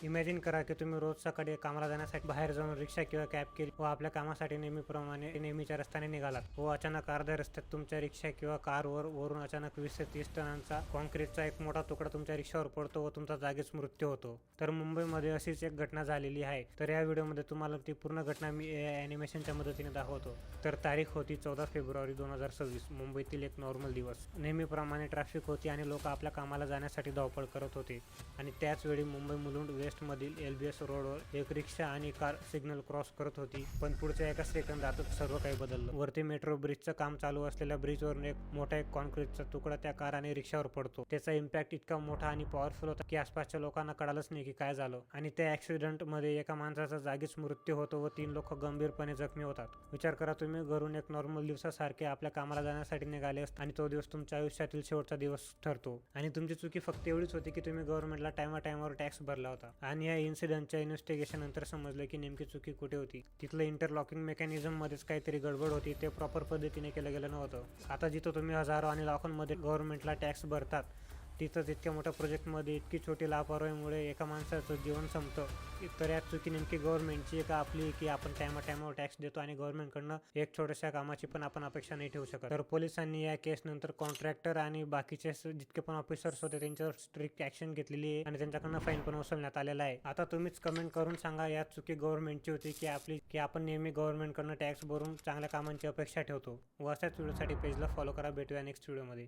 Imagine करा की तुम्ही रोज सकाळी कामाला जाण्यासाठी बाहेर जाऊन रिक्षा किंवा कॅब केली व आपल्या कामासाठी नेहमीप्रमाणे नेहमीच्या रस्त्याने निघालात व अचानक अर्ध्या रस्त्यात तुमच्या रिक्षा किंवा कारवर वरून अचानक 20 ते 30 टनांचा कॉन्क्रीटचा एक मोठा तुकडा तुमच्या रिक्षावर पडतो व तुमचा जागीच मृत्यू होतो. तर मुंबईमध्ये अशीच एक घटना झालेली आहे. तर या व्हिडिओमध्ये तुम्हाला ती पूर्ण घटना मी ॲनिमेशनच्या मदतीने दाखवतो. तर तारीख होती 14 फेब्रुवारी 2026. मुंबईतील एक नॉर्मल दिवस. नेहमीप्रमाणे ट्रॅफिक होती आणि लोक आपल्या कामाला जाण्यासाठी धावपळ करत होते आणि त्याच वेळी मुंबई मुलुंड वेस्टमधील LBS रोडवर एक रिक्षा आणि कार सिग्नल क्रॉस करत होती. पण पुढच्या एका सेकंदातच सर्व काही बदललं. वरती मेट्रो ब्रिजचं काम चालू असलेल्या ब्रिजवरून एक मोठा कॉन्क्रीटचा तुकडा त्या कार आणि रिक्षावर पडतो. त्याचा इम्पॅक्ट इतका मोठा आणि पॉवरफुल होता की आसपासच्या लोकांना कळालंच नाही की काय झालं आणि त्या ॲक्सिडेंटमध्ये एका माणसाचा जागीच मृत्यू होतो व 3 लोक गंभीरपणे जखमी होतात. विचार करा, तुम्ही घरून एक नॉर्मल दिवसासारखे आपल्या कामाला जाण्यासाठी निघाले असता आणि तो दिवस तुमच्या आयुष्यातील शेवटचा दिवस ठरतो आणि तुमची चुकी फक्त एवढीच होती की तुम्ही गव्हर्नमेंटला टायमावर टॅक्स भरला होता. आणि या इन्सिडेंटच्या इन्व्हेस्टिगेशन नंतर समजलं की नेमकी चुकी कुठे होती. तिथलं इंटरलॉकिंग मेकॅनिझम मध्येच काहीतरी गडबड होती. ते प्रॉपर पद्धतीने केलं गेलं नव्हतं. आता जिथं तुम्ही हजारो आणि लाखोंमध्ये गव्हर्नमेंटला टॅक्स भरतात तिथंच इतक्या मोठ्या प्रोजेक्टमध्ये इतकी छोटी लापरवाहीमुळे एका माणसाचं जीवन संपतं. तर यात चुकी नेमकी गव्हर्नमेंटची का आपली, की आपण टायमावर टॅक्स देतो आणि गव्हर्नमेंटकडनं एक छोट्याशा कामाची पण आपण अपेक्षा नाही ठेवू शकत. तर पोलिसांनी या केसनंतर कॉन्ट्रॅक्टर आणि बाकीचे जितके पण ऑफिसर्स होते त्यांच्यावर स्ट्रिक्ट ॲक्शन घेतलेली आहे आणि त्यांच्याकडनं फाईन पण वसूलण्यात आलेला आहे. आता तुम्हीच कमेंट करून सांगा, यात चुकी गव्हर्नमेंटची होती की आपली, की आपण नेहमी गव्हर्नमेंटकडनं टॅक्स भरून चांगल्या कामांची अपेक्षा ठेवतो. व अशाच व्हिडिओसाठी पेजला फॉलो करा. भेटूया नेक्स्ट व्हिडिओमध्ये.